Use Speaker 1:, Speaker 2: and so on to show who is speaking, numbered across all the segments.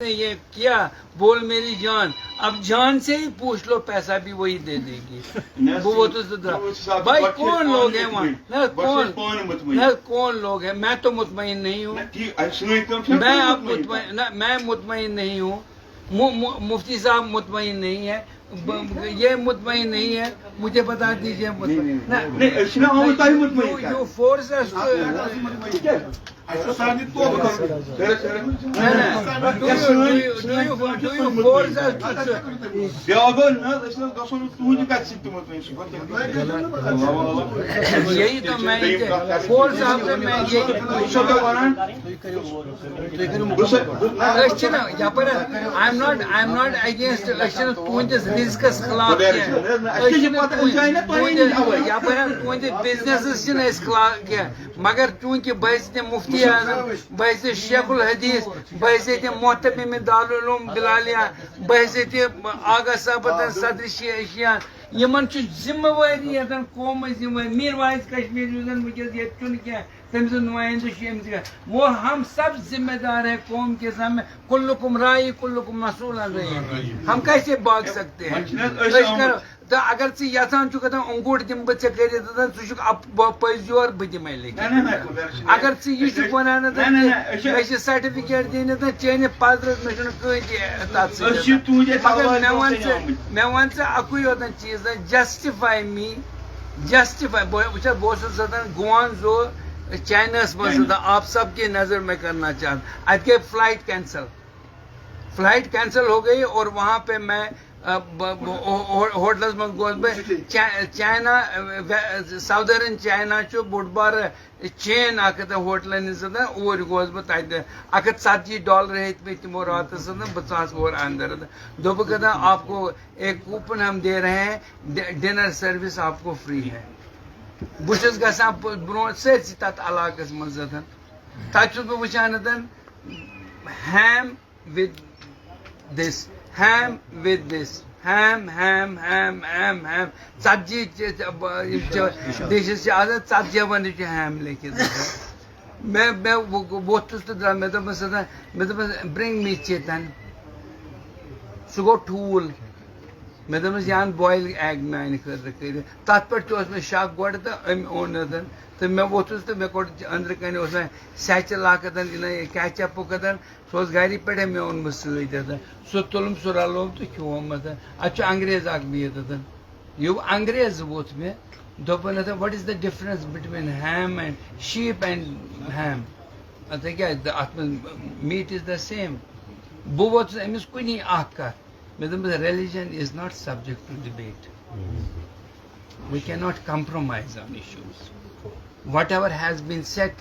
Speaker 1: یہ کیا بول میری جان اب جان سے ہی پوچھ لو پیسہ بھی وہی دے دے گی وہ تو بھائی کون لوگ ہیں وہاں نہ کون لوگ ہیں میں تو مطمئن نہیں ہوں میں مطمئن نہیں ہوں مفتی صاحب مطمئن نہیں ہے یہ مطمئن نہیں ہے مجھے بتا دیجیے فورس یہی تو میں فورس صاحب سے میں یپر آئی ایم ناٹ اگینسٹ تہندس رزقس خلاف یپر تہند بزنس خلاف کی مگر چونکہ بہت مفتی اعظم بہت شیخ الحدیث بہت محتمم دارالعلوم بلالیہ بہت آغا صاحب صدر شیعہ یمن ذمہ واری قوم ذمہ میر واحد کشمیر ونکس یہ تم سے نمائندہ وہ ہم سب ذمہ دار ہیں قوم کے سامنے کلکم رائی کلکم مسئول عن رعیتہ ہم کیسے بھاگ سکتے ہیں تو اگر ثہ یژھان چھُکھ انگوٹ دم بہ ژےٚ کٔرِتھ ژٕ چھُکھ پٔزۍ یور بہٕ دِمے لیکن اگر ژٕ یہِ چھُکھ ونان مےٚ چھِ سرٹیفکیٹ دِنہِ چٲنِس پَزرَس مےٚ چھُنہٕ کٕہٕنۍ تہِ تَتھ سۭتۍ مگر مےٚ وَن ژٕ اَکُے یوت چیٖز جسٹِفاے می جسٹِفائی بہٕ اوسُس گوانزو چائناس مز آپ سب کی نظر میں کرنا چاہتا ات گئی فلائٹ کینسل ہو گئی اور وہاں پہ میں ہوٹلس من گوس بہ چائنا ساؤدرن چائنا بوڑ بار چین اک ہوٹلن ہند اور گوس بہ تت $140 ہیت میں تمو رات بہ اور اندر دوپک آپ کو ایک کوپن ہم دے رہے ہیں ڈنر سروس آپ کو فری ہے بہت گھان برو سرسی تک علاقہ مز تک بہ وچان him with this him with this ham ham ham ham ham 40 dishes آز 40 ون ہیم لکھت میں ووتھس تو درا مے برنگ می چیتن سہ گو ٹھوٗل مے دس یہ بوائل ایگ میانہ خاطر کر تر پہ مے شک گۄڈٕ تہٕ أمۍ اوٚن تو مے ووتھس تو مے کوٚر أنٛدرٕ کَنۍ اوس مےٚ سیچل اکھ کیچپُک سُہ اوس گرِ پٮ۪ٹھے مےٚ اوٚنمُت سۭتۍ سُہ تُلُم سُہ رلوم تہٕ کھیوم اتہِ چھُ انگریز اکھ بِہِتھ یہِ انگریز ووت مےٚ دوٚپُن what is the difference between ham and sheep and ham کیٛاہ اتھ منٛز میٖٹ از د سیم بہٕ ووتُس أمِس کُنی اکھ کتھ religion is not subject to debate. We cannot compromise on issues. Whatever has been said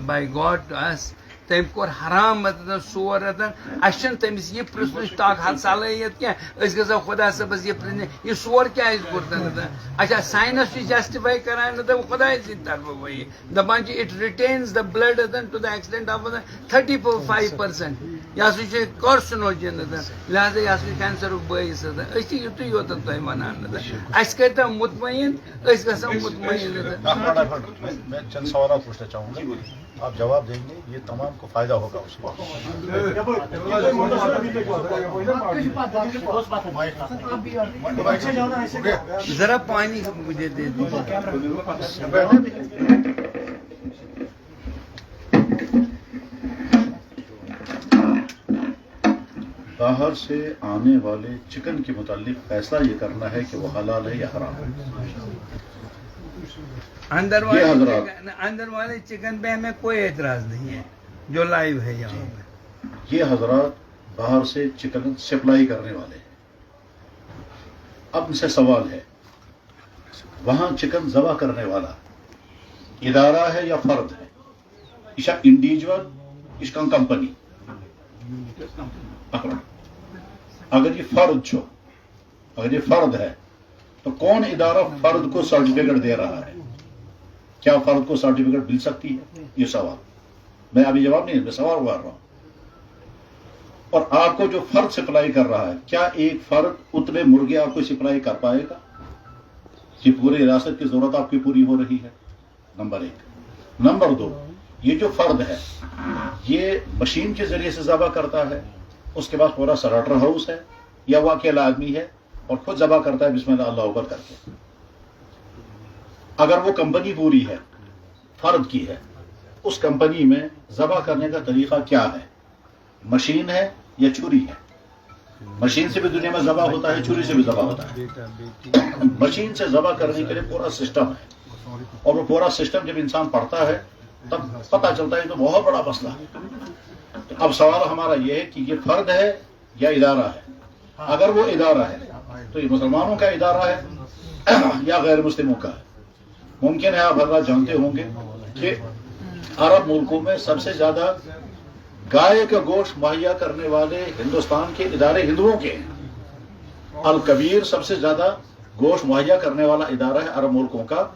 Speaker 1: by God to us, تم کور حرام سور اچھا تمس یہ پرژھنٕچ صلٲحیت کینٛہہ أسۍ گژھو خدا صٲبس یہ پرژھنہِ یہ سور کیٛازِ کوٚر اچھا ساینس چھُ جسٹِفاے کران خداے سٕنٛدِ طرفہٕ وۄنۍ دپان چھِ it retains the blood to the extent of 35% یہ ہسا چھُ کارسِنوجن لہذا یہ ہسا چھُ کینسرُک بٲعث أسۍ چھِ یُتُے یوت تۄہہِ ونان اَسہِ کٔرۍتو مطمعین أسۍ گژھو مطمعین
Speaker 2: میں چند سوالات پوچھنا چاہوں گا آپ جواب دیں گے یہ تمام کو فائدہ ہوگا اس کو
Speaker 1: ذرا پانی مجھے دے دیں
Speaker 2: باہر سے آنے والے چکن کے متعلق فیصلہ یہ کرنا ہے کہ وہ حلال ہے یا حرام ہے
Speaker 1: اندر والے چکن پہ ہمیں کوئی اعتراض نہیں ہے جو لائیو ہے یہاں پہ
Speaker 2: یہ حضرات باہر سے چکن سپلائی کرنے والے ہیں اب ان سے سوال ہے وہاں چکن ذبح کرنے والا ادارہ ہے یا فرد ہے اس انڈیویجول اس کا کمپنی اگر یہ فرد ہے تو کون ادارہ فرد کو سرٹیفکیٹ دے رہا ہے کیا فرد کو سرٹیفکیٹ مل سکتی ہے یہ سوال میں ابھی جواب نہیں میں سوال مار رہا ہوں اور آپ کو جو فرد سپلائی کر رہا ہے کیا ایک فرد اتنے مرغے آپ کو سپلائی کر پائے گا کہ پورے ریاست کی ضرورت آپ کی پوری ہو رہی ہے نمبر 1 نمبر 2 یہ جو فرد ہے یہ مشین کے ذریعے سے ذبح کرتا ہے اس کے پاس پورا سلاٹر ہاؤس ہے یا وہ اکیلا آدمی ہے اور خود ذبح کرتا ہے بسم اللہ اللہ اکبر کر کے. اگر وہ کمپنی پوری ہے فرد کی ہے, اس کمپنی میں ذبح کرنے کا طریقہ کیا ہے؟ مشین ہے یا چوری ہے؟ مشین سے بھی دنیا میں ذبح ہوتا ہے, چوری سے بھی ذبح ہوتا ہے. مشین سے ذبح کرنے کے لیے پورا سسٹم ہے, اور وہ پورا سسٹم جب انسان پڑھتا ہے تب پتہ چلتا ہے تو بہت بڑا مسئلہ ہے. اب سوال ہمارا یہ ہے کہ یہ فرد ہے یا ادارہ ہے؟ اگر وہ ادارہ ہے تو یہ مسلمانوں کا ادارہ ہے یا غیر مسلموں کا ہے؟ ممکن ہے آپ حضرات جانتے ہوں گے کہ عرب ملکوں میں سب سے زیادہ گائے کا گوشت مہیا کرنے والے ہندوستان کے ادارے ہندوؤں کے ہیں. الکبیر سب سے زیادہ گوشت مہیا کرنے والا ادارہ ہے عرب ملکوں کا,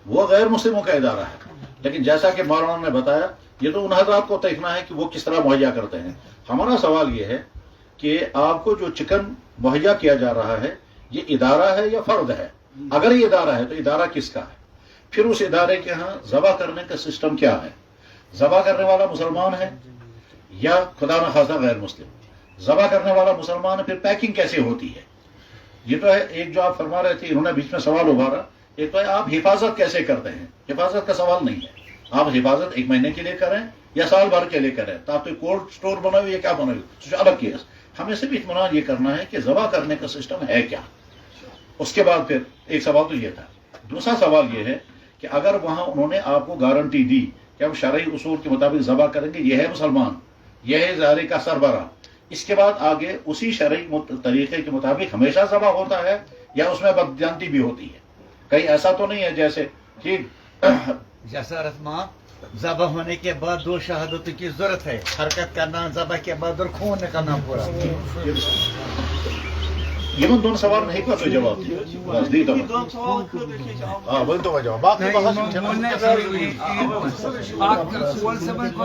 Speaker 2: وہ غیر مسلموں کا ادارہ ہے. لیکن جیسا کہ مولانا نے بتایا, یہ تو ان حضرات کو دیکھنا ہے کہ وہ کس طرح مہیا کرتے ہیں. ہمارا سوال یہ ہے کہ آپ کو جو چکن مہیا کیا جا رہا ہے یہ ادارہ ہے یا فرد ہے؟ اگر یہ ادارہ ہے تو ادارہ کس کا ہے؟ پھر اس ادارے کے ہاں ذبح کرنے کا سسٹم کیا ہے؟ ذبح کرنے والا مسلمان ہے یا خدا نخواستہ غیر مسلم؟ ذبح کرنے والا مسلمان ہے, پھر پیکنگ کیسے ہوتی ہے؟ یہ تو ہے ایک جو آپ فرما رہے تھے, انہوں نے بیچ میں سوال ابھارا, ایک تو ہے آپ حفاظت کیسے کرتے ہیں. حفاظت کا سوال نہیں ہے, آپ حفاظت 1 مہینے کے لیے کریں یا سال بھر کے لیے کریں, تو آپ کولڈ اسٹور بنائے ہوئے یا کیا بنائے ہوئے, الگ کیس. ہمیں صرف اطمینان یہ کرنا ہے کہ ذبح کرنے کا سسٹم ہے کیا. اس کے بعد پھر ایک سوال تو یہ تھا. دوسرا سوال یہ ہے کہ اگر وہاں انہوں نے آپ کو گارنٹی دی کہ ہم شرعی اصول کے مطابق ذبح کریں گے, یہ ہے مسلمان, یہ ہے ادارے کا سربراہ, اس کے بعد آگے اسی شرعی طریقے کے مطابق ہمیشہ ذبح ہوتا ہے یا اس میں بدجانتی بھی ہوتی ہے؟ کہیں ایسا تو نہیں ہے جیسے ٹھیک
Speaker 3: جیسا رسما ذبح ہونے کے بعد 2 شہادتوں کی ضرورت ہے, حرکت کرنا ذبح کے بعد اور خون نکلنا پورا.
Speaker 2: یہ دونوں سوال نہیں کا تو جواب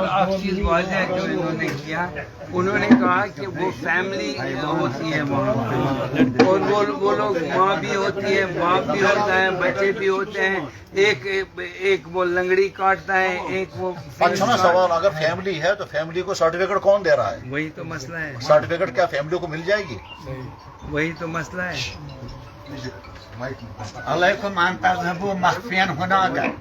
Speaker 1: آپ چیز واضح ہے جو انہوں نے کیا, انہوں نے کہا کہ وہ فیملی ہوتی ہے وہاں پہ, اور وہ لوگ ماں بھی ہوتی ہے, باپ بھی ہوتا ہے, بچے بھی ہوتے ہیں, ایک وہ لنگڑی کاٹتا ہے, ایک وہ.
Speaker 2: اچھا سوال, اگر فیملی ہے تو فیملی کو سرٹیفکیٹ کون دے رہا ہے؟
Speaker 1: وہی تو مسئلہ ہے.
Speaker 2: سرٹیفکیٹ کیا فیملی کو مل جائے گی؟
Speaker 1: وہی تو مسئلہ ہے.
Speaker 3: علیکم ان تذهبوا مخفيا هناك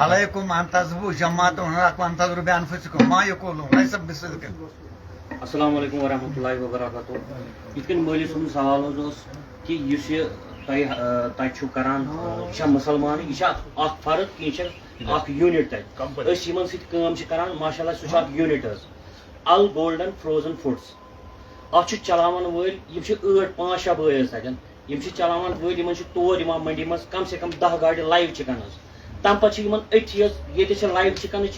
Speaker 3: علیکم ان تذهبوا جماعة هناك وانتظروا بانفسكم ما يقولون ليس بصدق.
Speaker 4: السلام علیکم ورحمۃ اللہ وبرکاتہ. یِتھ کٔنۍ مٲلِس سُنٛد سوال حظ اوس کہِ یُس یہِ تۄہہِ چھُو کران یہِ چھا مُسلمان, یہِ چھا اکھ فرد کہِ یہِ چھا اکھ یوٗنٹ تَتہِ؟ أسۍ یِمن سۭتۍ کٲم چھِ کران ماشاء اللہ سُہ چھُ اکھ یوٗنٹ حظ, ال گولڈن فروزن فوڈس. اتھ چھِ چلاوان وٲلۍ یِم چھِ 8-5-6 بٲے حظ تَتٮ۪ن, یِم چھِ چلاوان وٲلۍ, یِمن چھِ تور یِوان منڈی منٛز کم سے کم 10 گاڑِ لایِو چِکن حظ. تَمہِ پتہٕ چھِ یِمن أتھی حظ ییٚتہِ چھِ لایِو چِکنٕچ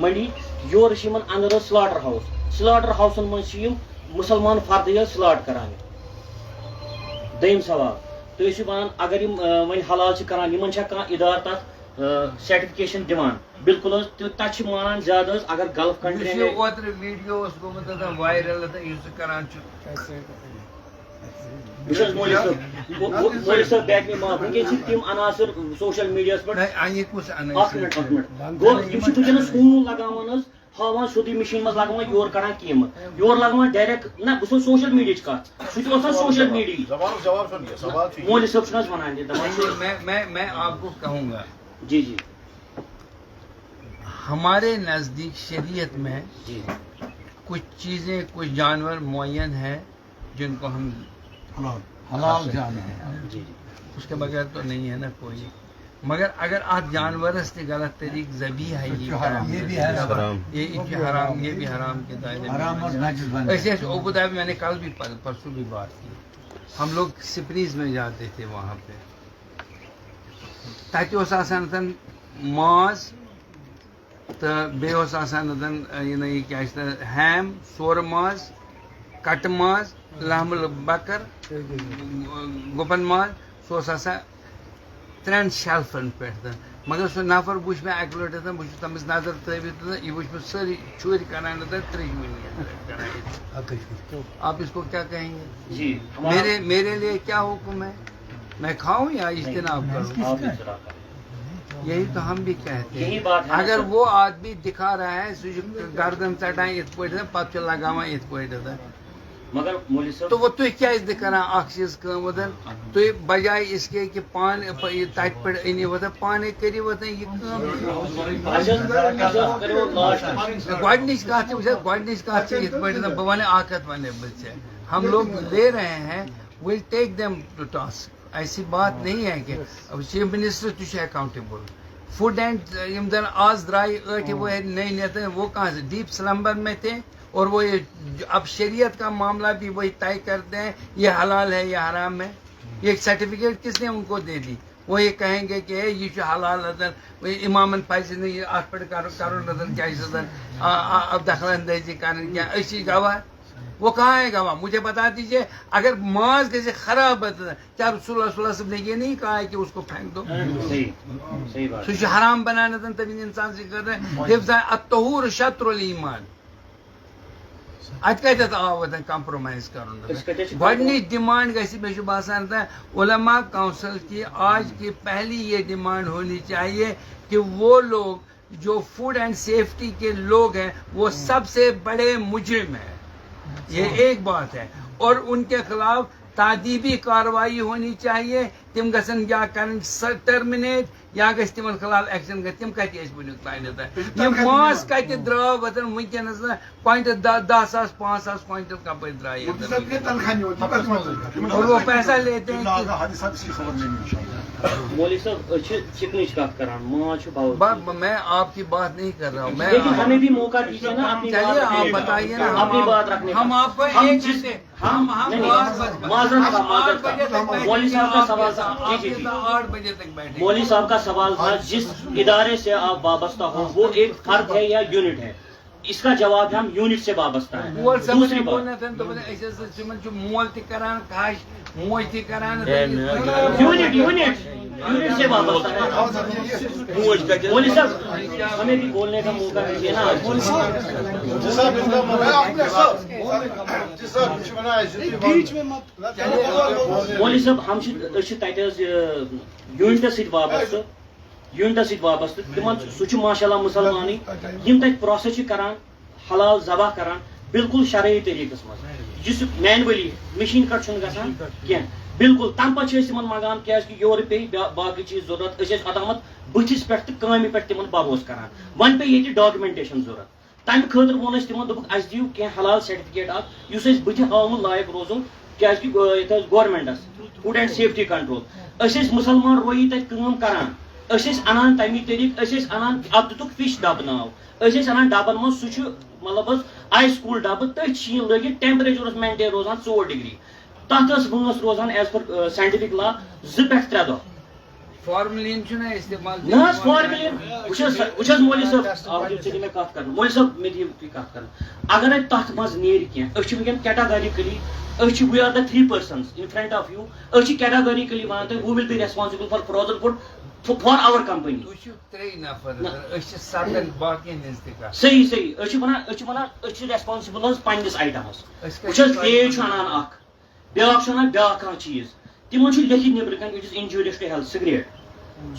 Speaker 4: منڈی, یورٕ چھِ یِمن اندر حظ سلاٹر ہاوُس, سلاٹر ہاوسن منٛز چھِ یِم مُسلمان فردٕے حظ سلاٹ کران. دوٚیِم سوال, تُہۍ ٲسِو وَنان اگر یِم وۄنۍ حلال چھِ کران, یِمن چھا کانٛہہ اِدارٕ تتھ سرٹیفکیشن دِوان؟ بالکل حظ, تتہِ چھِ مانان زیادٕ حظ اگر گلف کنٹری
Speaker 1: اوترٕ ویڈیو اوس گوٚمُت وایرل یُس سُہ کران چھُ.
Speaker 4: بہٕ چھُس مولوی صٲب بیک مےٚ معاف, وٕنکیٚن چھِ تِم عناصر سوشل میڈیاہس پٮ۪ٹھ. اکھ منٹ گوٚو, یِم چھِ وٕنکیٚنس ہوٗن لگاوان حظ, ہاوان سیوٚدُے مِشیٖن منٛز لگاوان یورٕ کڑان کیمہٕ, یورٕ لگاوان ڈایریکٹ. نہ بہٕ چھُس سوشل میڈیاہٕچ کتھ, سُہ تہِ اوس سوشل میڈیا. مولوی صٲب چھُنہٕ حظ ونان یہِ دپان.
Speaker 1: میں آپ کو کہوں گا,
Speaker 4: جی جی
Speaker 1: ہمارے نزدیک شریعت میں کچھ چیزیں, کچھ جانور معین ہیں جن کو ہم
Speaker 3: حلال جانے ہیں,
Speaker 1: اس کے بغیر تو نہیں ہے نا کوئی. مگر اگر آپ جانور سے غلط طریق ذبیح ہے,
Speaker 3: یہ بھی ہے
Speaker 1: یہ حرام, یہ بھی حرام کے دائرے
Speaker 3: حرام اور
Speaker 1: میں.
Speaker 3: ناجائز بن
Speaker 1: ایسے ابوظہبی میں نے کل بھی پرسوں بھی بات کی, ہم لوگ سپریز میں جاتے تھے وہاں پہ, تاکہ اس آسان ماز تو بیٚیہِ اوس آسان یہِ کیٛاہ چھِ ہیم, سورٕ ماز, کٹہٕ ماز, لحمہٕ بکر, گُپن ماز, سُہ اوس آسان 3 شیلفن پٮ۪ٹھ. مگر سُہ نفر وٕچھ مےٚ اَکہِ لٹہِ بہٕ چھُس تٔمِس نظر تھٲوِتھ, یہِ وٕچھ مےٚ سٲری شُرۍ کران ترٛیٚشوٕنی. آپ اس کو کیا کہیں گے؟
Speaker 4: جی
Speaker 1: میرے لیے کیا حکم ہے, میں کھاؤں یا اجتناب کروں؟ یہی تو ہم بھی کہتے
Speaker 4: یہی
Speaker 1: ہیں.
Speaker 4: بات ہے.
Speaker 1: اگر وہ آدمی دکھا رہا ہے سہ گردن ژٹان ات پہ پتہ لگاوان ات پہ
Speaker 4: مگر مولوی صاحب
Speaker 1: تو وہ تھی کیازِ کران اکھ چیز کٲم وتن تھی بجائے اس کے کہ پان تت پہ أنِو وتن پانے کٔرِو وتن یہ گۄڈنِچ کتھ چھِ وٕچھ گۄڈنِچ کتھ چھِ یِتھ پٲٹھۍ بہٕ وَنہٕ اکھ کتھ وَنہٕ بہٕ ژےٚ ہم لوگ لے رہے ہیں ول ٹیک دیم ٹو ٹاسک ایسی بات نہیں ہے کہ چیف منسٹر تہِ چھُ اکاؤنٹیبل فوڈ اینڈ یم زن آز درائے ٲٹھِ وٕہٕرۍ نئے نیتا وہ کہاں سے ڈیپ سلمبر میں تھے اور وہ اب شریعت کا معاملہ بھی وہی طے کرتے ہیں یہ حلال ہے یہ حرام ہے. یہ سرٹیفکیٹ کس نے ان کو دے دی؟ وہ یہ کہیں گے کہ یہ حلال امامن پزِ نہٕ یہ اتھ پٮ۪ٹھ کرُن کیا اب دخل اندازی کرن کیا أسی گواہ وہ کہاں ہے گواہ؟ مجھے بتا دیجئے اگر ماز گژھِ خراب کیا رسول اللہ صلی اللہ علیہ وسلم نے یہ نہیں کہا ہے کہ اس کو پھینک دو؟
Speaker 4: صحیح بات.
Speaker 1: سہ حرام بنانا تبھی انسان سے کر رہے ہیں حفظ الطہور شطر الایمان. ات کتھ آو کمپرومائز کرن گۄڈنِچ ڈیمانڈ گژھِ مےٚ چھُ باسان علماء کونسل کی آج کی پہلی یہ ڈیمانڈ ہونی چاہیے کہ وہ لوگ جو فوڈ اینڈ سیفٹی کے لوگ ہیں وہ سب سے بڑے مجرم ہیں. یہ ایک بات ہے. اور ان کے خلاف تعدیبی کارروائی ہونی چاہیے. تم گھن یا کرن ٹرمنیٹ یا گھس تمن خلاف ایکشن گھس تم کتہ ونیک تانیت یہ ماس کتہ درٛاو وتن ونکس کوینٹل 10,000 5,000 کوینٹل کپر درائے اور وہ پیسہ لیتے ہیں.
Speaker 4: مولوی صاحب چکنچ کت کران ماز بہت.
Speaker 1: میں آپ کی بات نہیں کر رہا ہوں. میں
Speaker 4: لیکن ہمیں بھی موقع دیجیے نا اپنی
Speaker 1: چلیے آپ بتائیے نا
Speaker 4: اپنی بات رکھنے
Speaker 1: ہم آپ کو ایک گھنٹے
Speaker 4: مولوی صاحب کا سوال تھا. جی جی
Speaker 1: 8 بجے تک بیٹھے.
Speaker 4: مولوی صاحب کا سوال تھا جس ادارے سے آپ وابستہ ہو وہ ایک فرد ہے یا یونٹ ہے؟ اس کا جواب ہے ہم یونٹ سے وابستہ ہیں. دوسری بات
Speaker 1: مول تہ کران کھاش موج تہ کران
Speaker 4: یونٹ سے وابستہ ہے. مولوی صاحب ہمیں بھی بولنے کا موقع دیجیے نا. مولوی صاحب ہم تتہ یونٹس سۭتۍ وابستہ یونٹس سۭتۍ وابستہ تمن سہ ماشاء اللہ مسلمانٕے یم تتہِ پروسیس چھ کران حلال ذبح کران بالکل شرعی طریقس مز جس مینولی مشین کٹ چھُنہٕ گژھان کینٛہہ بالکل. تمہ پتہٕ چھِ أسۍ تمن منگان کیازِ کہ یورٕ پیٚیہِ باقٕے چیٖز ضروٗرت أسۍ ٲسۍ اوٚتامتھ بٕتھِس پٮ۪ٹھ تہٕ کامہِ پٮ۪ٹھ تمن بروس کران. وۄنۍ پیٚیہِ ییٚتہِ ڈاکیومنٹیشن ضروٗرت. تمہِ خٲطرٕ ووٚن اَسہِ تمن دوٚپُکھ اَسہِ دِیِو کینٛہہ حلال سرٹِفکیٹ اکھ یُس أسۍ بٕتھِ ہاوُن لایق روزُن کیازِ کہ ییٚتہِ ٲس governments food and safety control. أسۍ ٲسۍ مُسلمان رویی تتہِ کٲم کران. أسۍ ٲسۍ انان تمی طریقہٕ أسۍ ٲسۍ انان اتھ دِتُکھ فش ڈبہٕ ناو أسۍ ٲسۍ انان ڈبن منٛز سُہ چھُ مطلب حظ آیس کوٗل ڈبہٕ تٔتھۍ چھِ یہِ لٲگِتھ ٹیمپریچر اوس مینٹین روزان 4 ڈگری. تتھ ٲس وٲنٛس روزان ایز پر ساینٹفک لا 2 پٮ۪ٹھ 3 دۄہ.
Speaker 1: فارملین چھُنہ استعمال
Speaker 4: نہ حظ فارملین وٕچھ حظ مولوی صٲب ژٕ دِ مےٚ کتھ کرنہٕ. مولوی صٲب مےٚ دِیِو تُہۍ کتھ کرنہٕ. اگر تتھ منٛز نیرِ کینٛہہ أسۍ چھِ ونکیٚن کیٹاگارِکلی أسۍ چھِ we are the 3 persons in front of you أسۍ چھِ کیٹاگارِکلی ونان تۄہہِ who will be responsible for frozen food for our company.
Speaker 1: تُہۍ چھِو 3 نفر أسۍ چھِ 7 باقین ہٕنٛز تہِ کتھ.
Speaker 4: صحیح صحیح أسۍ چھِ ونان أسۍ چھِ ریسپانسبل حظ پننس آیٹمس. وٕچھ حظ پیج چھُ انان اکھ بیاکھ چھُ انان بیاکھ کانٛہہ چیٖز تمن چھُ لیکھِتھ نیبرٕ کنۍ it is injurious to health cigarette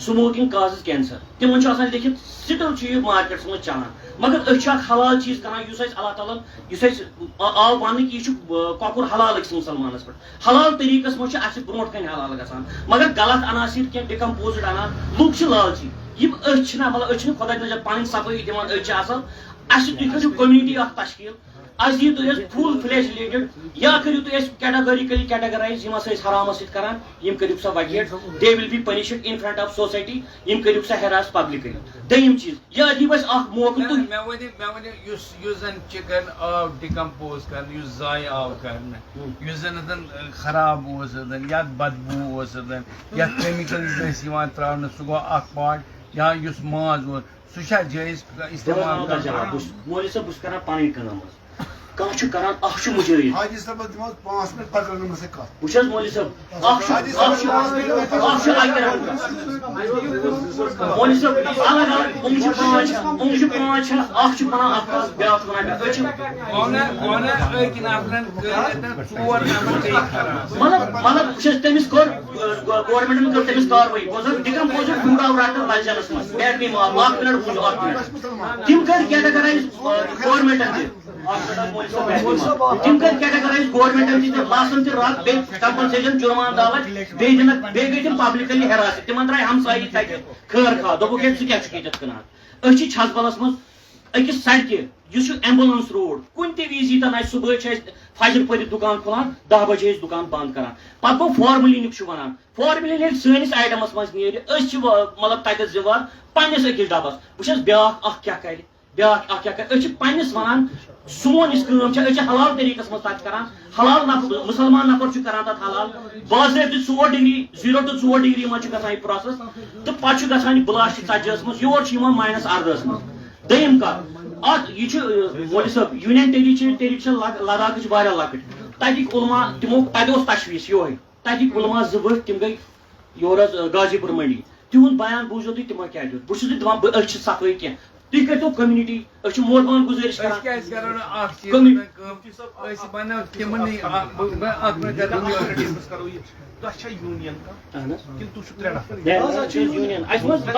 Speaker 4: smoking causes cancer تمن چھُ آسان لیکھِتھ سٹل چھُ یہِ مارکیٹس منٛز چلان. مگر أسۍ چھِ اکھ حلال چیٖز کران یُس اَسہِ اللہ تعالیٰ یُس اَسہِ آو وننہٕ کہ یہِ چھُ کۄکُر حلال أکِس مُسلمانس پٮ۪ٹھ حلال طریقس منٛز چھُ اَسہِ برونٛٹھ کنہِ حلال گژھان. مگر غلط عناصر کینٛہہ ڈِکمپوزڈ انان لُکھ چھِ لالچی یم أسۍ چھِنہ مطلب أسۍ چھِنہٕ خۄدا تعالیٰ پنٕنۍ صفٲیی دِوان أسۍ چھِ اصل اَسہِ تُہۍ کٔرِو کوٚمنٹی اکھ تشکیٖل اَسہِ دِیِو تُہۍ اَسہِ فُل فلیش ریلیٹڈ یا کٔرِو تُہۍ اَسہِ کیٹاگارِکلی کیٹاگرایز یم ہسا أسۍ حرامس سۭتۍ کران یم کٔرِو سا وکیٹ they will be punished in front of society یم کٔرِو سا ہیراس پبلکلی. دوٚیِم چیٖز یا دِیِو اَسہِ اکھ موقعہٕ تُہۍ
Speaker 1: مےٚ ؤنِو یُس زن چکن آو ڈِکمپوز کرنہٕ یُس ضایہِ آو کرنہٕ یُس زن خراب اوس یتھ بدبوٗ اوس یتھ کیمِکلز ٲسۍ یِوان تراونہٕ سُہ گوٚو اکھ پارٹ یا یُس ماز اوس سُہ چھا جٲیز استعمال کران؟
Speaker 4: مولوی صٲب بہٕ چھُس کران پنٕنۍ کٲم حظ کانٛہہ چھُ کران اکھ چھُ مُجٲہِد
Speaker 5: حاجی صاحب دِمو 5 منٹ پَتہٕ کرو مےٚ کَتھ
Speaker 4: وٕچھ حظ مولوی صٲب اکھ چھُ اکھ چھُ اکھ چھُ مولوی صٲب الگ الگ یِم چھِ پانٛژھ اکھ چھُ وَنان اکھ کَتھ بیٛاکھ چھُ وَنان بیٛاکھ
Speaker 1: أکۍ نفرن کٔرِتھ 4 نفر بیٚیہِ خراب
Speaker 4: مطلب وٕچھ حظ تٔمِس کوٚر گورمنٹن کٔر تٔمِس کاروٲیی بوزن ڈِگرم پوزِٹ ڈوٗڈاو رٹن لجنس منٛز بیٹری مال اکھ مِنٹ بوٗزِو اکھ مِنٹ تِم کٔرۍ کیٹاگرایز گورمنٹن تہِ تِم کٔرۍ کیٹاگرایز گورمنٹن تہِ لاسن تہِ رد بیٚیہِ کمپنسیشن جُرمان دعوت بیٚیہِ دِنکھ بیٚیہِ گٔے تِم پبلکلی ہیراس تِمن درٛاے ہمسایی تتہِ خٲر کھاو دوٚپُکھ ہے ژٕ کیٛاہ چھُکھ ییٚتٮ۪تھ کٕنان أسۍ چھِ چھژبلس منٛز أکِس سڑکہِ یُس چھُ ایمبولینس روڈ کُنہِ تہِ وِزِ ییٚتٮ۪ن اَسہِ صبحٲے چھِ اَسہِ فجر پٔرِتھ دُکان کھُلان 10 بجے أسۍ دُکان بنٛد کران پتہٕ گوٚو فارملینُک چھُ وَنان فارملین ییٚلہِ سٲنِس آیٹمس منٛز نیرِ أسۍ چھِ مطلب تتٮ۪تھ ذِمہٕ پننِس أکِس ڈبس وٕچھ حظ بیٛاکھ اکھ کیٛاہ کرِ أسۍ چھِ پننِس وَنان سون یُس کٲم چھِ أسۍ چھِ حلال طریٖقس منٛز تتھ کران حلال نفر مُسلمان نفر چھُ کران تتھ حلال باضٲبطہٕ 4 ڈگری 0 to 4 ڈگری منٛز چھُ گژھان یہِ پروسیس تہٕ پتہٕ چھُ گژھان یہِ بلاسٹ 40 منٛز یور چھُ یِوان -18 منٛز دوٚیِم کتھ اتھ یہِ چھُ مولوی صٲب یوٗنین ٹیرِٹری چھِ لداخٕچ واریاہ لۄکٕٹ تتِکۍ علما تِمو تتہِ اوس تشویٖش یِہوے تتِکۍ علما 2 ؤٹھۍ تِم گٔے یور حظ غازی پور منڈی تِہُنٛد بیان بوٗزِو تُہۍ تِمو کیٛاہ دیُت بہٕ چھُس نہٕ دپان أسۍ چھِ صفٲیی کینٛہہ تُہۍ کٔرۍتو کوٚمنٹی أسۍ چھِ مولوان گُزٲرِش کران
Speaker 1: کیٛازِ کرو نہٕ اکھ چیٖز أسۍ بناو تِمنٕے اکھ مِنٹ
Speaker 6: کرو یہِ تۄہہِ چھا یوٗنین
Speaker 4: اہن حظ
Speaker 6: کِنہٕ تُہۍ چھِو 3 نفر
Speaker 4: یوٗنین اَسہِ منٛز أسۍ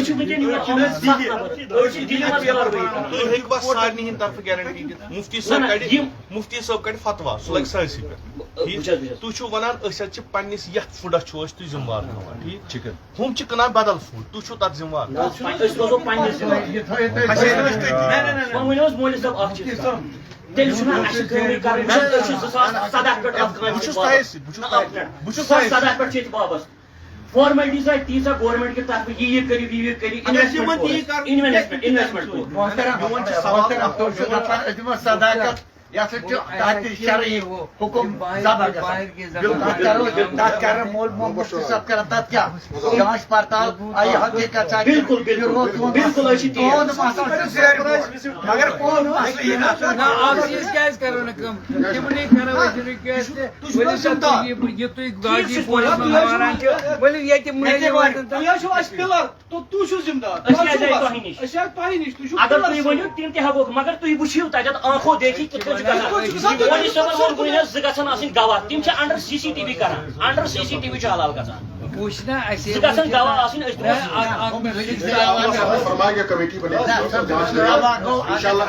Speaker 4: چھِ وٕنکٮ۪ن یور آمٕتۍ 7 نفر أسۍ چھِ دِلہِ منٛز کاروٲیی کران
Speaker 6: تُہۍ ہیٚکوا سارنٕے ہٕنٛدِ طرفہٕ گارنٹی دِتھ مُفتی صٲب کڑِ فتوا سُہ لگہِ سٲرسٕے پٮ۪ٹھ تُہۍ چھِو ونان أسۍ حظ چھِ پننِس یتھ فُڈس چھِو أسۍ تُہۍ ذِمہٕ وار تھاوان ٹھیٖک ہُم چھِ کٕنان بدل فُڈ تُہۍ چھِو تتھ ذِمہٕ وار
Speaker 4: أسۍ روزو پننِس وۄنۍ ؤنِو حظ مولوی صٲب اکھ چیٖز تیٚلہِ چھُنہ اَسہِ کٲمٕے کَرٕنۍ أسۍ چھِ 2017 پٮ۪ٹھ اَتھ کامہِ
Speaker 6: بہٕ چھُس تۄہے سۭتۍ
Speaker 4: 2017 پٮ۪ٹھ چھِ ییٚتہِ وابسطہٕ فارمیلٹیٖز آیہِ تیٖژاہ گورمنٹ کہِ طرفہٕ یہِ کٔرِو یہِ کٔرِو
Speaker 3: انویسٹمنٹ یتھ شرعی حکم مول مفتی صاحب کران تتھ کیا جانچ پڑتال آئی حقیقت
Speaker 4: بالکل
Speaker 3: مگر
Speaker 1: نہ اکھ چیٖز کیٛازِ کرو نہٕ کٲم تِمنٕے کرو أسۍ رِکویسٹ یہِ تُہۍ غازی پورس منٛز وَنان چھِ ؤلِو ییٚتہِ مٔلۍ واتن
Speaker 4: اگر تُہۍ ؤنِو تِم تہِ ہٮ۪کوکھ مگر تُہۍ وٕچھِو تتٮ۪تھ آنکھو دیکھی کِتھ کٔنۍ چھُ گژھان مولوی صٲبن ووٚن وٕنۍ حظ 2 گژھن آسٕنۍ گواہ تِم چھِ انڈر CCTV کران انڈر CCTV چھُ حلال گژھان
Speaker 1: وٕچھ نا اَسہِ
Speaker 4: 2 گژھن گواہ آسٕنۍ أسۍ
Speaker 7: فرمائے گا کمیٹی بنے انشاءاللہ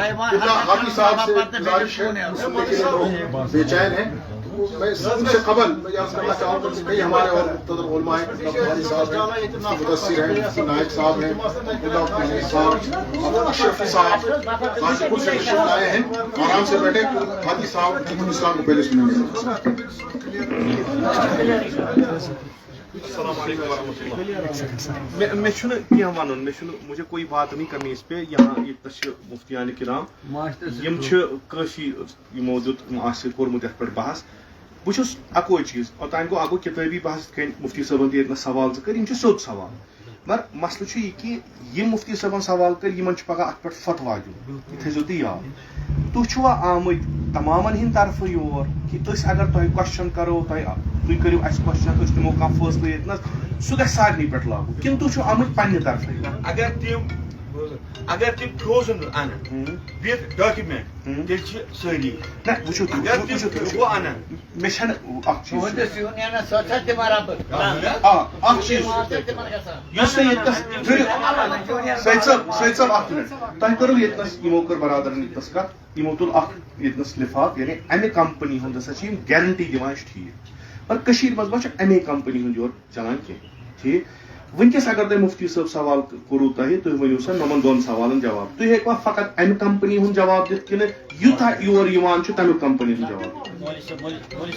Speaker 7: حافظ صاحب سے گزارش ہے سننے کے لیے لوگ بے چین ہیں میں ان سے قبل میں عرض کرنا چاہوں گا کہ کئی ہمارے اور مقتدر علماء ہیں قاضی صاحب ہیں مدثر ہیں نائب صاحب ہیں اللہ صاحب شفیع صاحب قاضی پور سے تشریف لائے ہیں آرام سے بیٹھے قاضی صاحب حکم اسلام کو پہلے سنیں گے
Speaker 6: السلام علیکم ورحمۃ اللہ میں چھُنہٕ کینٛہہ وَنُن مجھے کوئی بات نہیں کرنی اس پہ یہاں ییٚتنس چھِ مفتیان کرام یِم چھِ کٲفی یِمو دیُت آسہِ کوٚرمُت یَتھ پٮ۪ٹھ بحث بہٕ چھُس اَکوے چیٖز اوٚتانۍ گوٚو اَکھ کِتٲبی بحث یِتھ کٔنۍ مفتی صٲبن تہِ ییٚتنس سوال 2 کٔرۍ یِم چھِ سیوٚد سوال مگر مسلہٕ چھُ یہِ کہِ یِم مفتی صٲبن سوال کٔرۍ یِمن چھُ پگاہ اَتھ پٮ۪ٹھ فتوا دیُن یہِ تھٲیزیو تُہۍ یاد تُہۍ چھِوا آمٕتۍ تمامن ہٕنٛدِ طرفہٕ یور کہِ أسۍ اگر تۄہہِ کوسچن کرو تُہۍ کٔرِو اَسہِ کوسچن أسۍ دِمو کانٛہہ فٲصلہٕ ییٚتنس سُہ گژھِ سارنٕے پٮ۪ٹھ لاگوٗ کِنہٕ تُہۍ چھِو آمٕتۍ پننہِ طرفہٕ اگر تِم فروزن انن وِتھ ڈاکیومینٹ تیٚلہِ چھِ سٲری
Speaker 4: نہ وٕچھِو تُہۍ
Speaker 6: گوٚو انن
Speaker 4: مےٚ چھَنہٕ اکھ چیٖز
Speaker 2: اکھ چیٖز یُس تۄہہِ ییٚتنس سعید صٲب اکھ مِنٹ تۄہہِ کٔرٕو ییٚتنس یِمو کٔر برادرن ییٚتنس کتھ یِمو تُل اکھ ییٚتنس لِفاف یعنی امہِ کمپنی ہُنٛد ہسا چھِ یِم گیرنٹی دِوان یہِ چھُ ٹھیٖک مگر کٔشیٖرِ منٛز ما چھُ امے کمپنی ہُنٛد یورٕ چلان کینٛہہ ٹھیٖک ونکس اگر تۄہہِ مفتی صٲب سوال کوٚروٕ تۄہہِ تُہۍ ؤنِو سا یِمن 2 سوالن جواب تُہۍ ہیٚکوا فقط امہِ کمپنی ہُنٛد جواب دِتھ کِنہٕ یوٗتاہ یور یِوان چھُ تمیُک کمپنی ہُنٛد جواب
Speaker 4: مولوی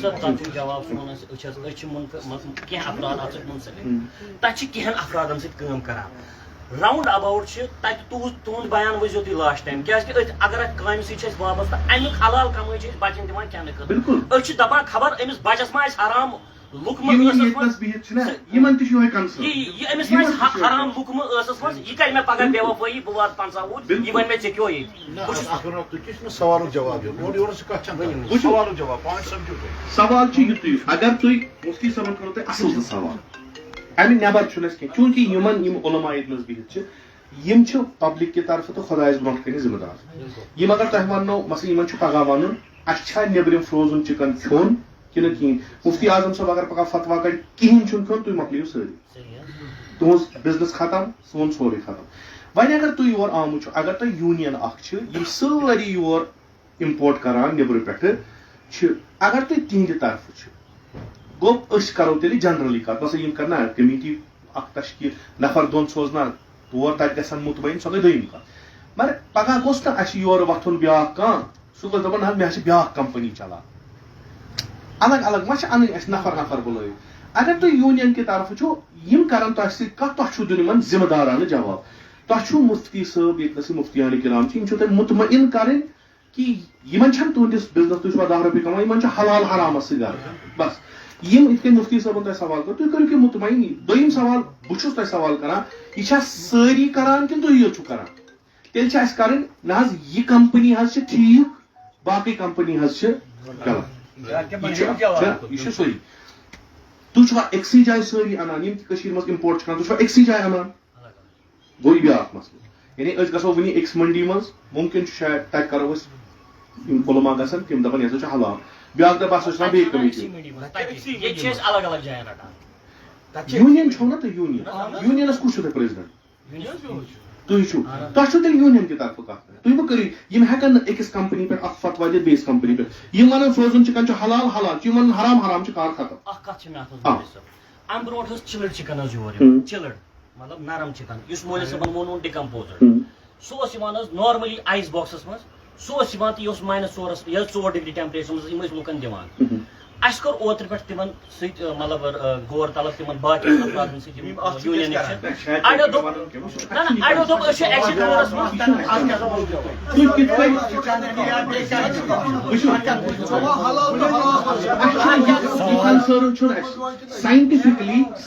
Speaker 4: صٲب تتھ چھُ جواب سون أسۍ چھِ کینٛہہ افراد اتھ سۭتۍ مُنسلک تتہِ چھِ کینٛہن افرادن سۭتۍ کٲم کران راوُنڈ اباوُٹ چھِ تتہِ تُہُنٛد بیان وٕچھزیو تُہۍ لاسٹ ٹایم کیازِ کہِ اگر اتھ کامہِ سۭتۍ چھِ أسۍ وابستہٕ امیُک حلال کمٲے چھِ أسۍ بچن دِوان کھٮ۪نہٕ خٲطرٕ أسۍ چھِ دپان خبر أمِس بچس ما آسہِ حرام
Speaker 2: لکمس بہت یمن تہ کنسرن
Speaker 4: یہ امس حرام لکمہ ٲسس منٛز یہ کر مےٚ پگہہ بے وفٲیی بہٕ واتہٕ 50 وُہُر یہ ون مےٚ ژےٚ کیو ییٚتہِ
Speaker 7: سوالُک جواب سوالُک جواب پانچ سمجھو
Speaker 2: سوال یُتُے اگر تُہۍ مفتی صٲبن کوٚرو تۄہہِ اصل سوال امہِ نٮ۪بر چھُنہٕ اَسہِ کینٛہہ چوٗنٛکہِ یِم علما ییٚتہِ نس بِہِتھ چھِ یم چھِ پبلک کہِ طرفہٕ تہٕ خۄدایس برونٛٹھ کنہِ ذمہٕ دار یم اگر تۄہہِ وننو مثلاً یِمن چھُ پگہہ ونُن اَسہِ چھا نیبرِم فروزن چکن کھیوٚن کنہٕ کِہیٖنۍ مفتی اعظم صٲب اگر پگہہ فتوا کڑِ کِہیٖنۍ چھُنہٕ کھیوٚن تُہۍ مۄکلٲیِو سٲری تُہنٛز بِزنس ختم سون سورُے ختم وۄنۍ اگر تُہۍ یور آمُت چھُ اگر تۄہہِ یوٗنین اکھ چھِ یِم سٲری یور اِمپورٹ کران نیبرٕ پٮ۪ٹھٕ چھِ اگر تُہۍ تِہنٛدِ طرفہٕ چھِ گوٚو أسۍ کرو تیٚلہِ جنرلی کتھ مثلاً یِم کرنا کمیٹی اکھ تشکیل نفر دۄن سوزنا تور تتہِ گژھن مطمعین سۄ گٔے دوٚیِم کتھ مگر پگہہ گوٚژھ نہٕ اَسہِ یورٕ وۄتھُن بیاکھ کانٛہہ سُہ گوٚژھ دپان نہ مےٚ چھِ بیاکھ کمپنی چلان الگ الگ ما چھِ انٕنۍ اَسہِ نفر نفر بُلٲیِتھ اگر تُہۍ یوٗنین کہِ طرفہٕ چھُو یِم کرن تۄہہِ سۭتۍ کتھ تۄہہِ چھُو دیُن یِمن ذمہٕ دارانہٕ جواب تۄہہِ چھُو مفتی صٲب ییٚتہِ نس مفتیانہِ کرام چھِ یِم چھِو تۄہہِ مطمعین کرٕنۍ کہ یِمن چھنہٕ تُہنٛدِس بِزنس تُہۍ چھُوا 10 رۄپیہِ کماوان یِمن چھُ حلال حرامس سۭتۍ گرٕ بس یِم یِتھ کٔنۍ مفتی صٲبن تۄہہِ سوال کوٚر تُہۍ کٔرِو کہِ مطمعین دوٚیِم سوال بہٕ چھُس تۄہہِ سوال کران یہِ چھا سٲری کران کِنہٕ تُہی یوت چھُو کران تیٚلہِ چھِ اَسہِ کرٕنۍ نہ حظ یہِ کمپنی حظ چھِ ٹھیٖک باقٕے کمپنی حظ چھِ غلط یہِ چھُ سورُے تُہۍ چھُوا أکسٕے جایہِ سٲری انان یِم تہِ کٔشیٖرِ منٛز اِمپورٹ چھِ کران تُہۍ چھُوا أکسٕے جایہِ انان گوٚو یہِ بیاکھ مسلہٕ یعنی أسۍ گژھو وٕنہِ أکِس منڈی منٛز ممکن چھُ شاید تتہِ کرو أسۍ یِم علما گژھن تِم دپان یہِ ہسا چھُ حلال بیاکھ دپہ ہسا چھُ آسان بیٚیہِ کمیٹی یوٗنین چھو نا تُہۍ یوٗنینس کُس چھُو تۄہہِ پریزیڈنٹ تُہۍ چھُو تۄہہِ چھُو تیٚلہِ یوٗنین کہِ طرفہٕ کتھ تُہۍ مہ کٔرِو یِم ہٮ۪کن نہٕ أکِس کمپنی پٮ۪ٹھ اکھ فتوا دِتھ بیٚیِس کمپنی پٮ۪ٹھ یِم ونان فروزن چکن چھُ حلال حلال چھُ یِم ونان حرام حرام چھُ کار ختم
Speaker 4: اکھ کتھ چھِ مےٚ اتھ منٛز امہِ برونٛٹھ ٲس چِلٕڈ چِکن حظ یور یِوان چِلٕڈ مطلب نرم چِکن یُس مولوی صٲبن ووٚنوُن ڈِکمپوزٕڈ سُہ اوس یِوان حظ نارملی آیس باکسس منٛز سُہ اوس یِوان تہٕ یہِ اوس -4 یہِ ٲس 4 ڈگری ٹیمپریچر منٛز یِم ٲسۍ لُکن دِوان اَسہِ کوٚر اوترٕ پٮ۪ٹھ تِمن سۭتۍ مطلب غور طلب تِمن باقین افرادن سۭتۍ یِم یوٗنینٕکۍ چھِ اَڑیو دوٚپ نہ اَڑیو دوٚپ أسۍ چھِ ایٚکزِکیوٗٹرس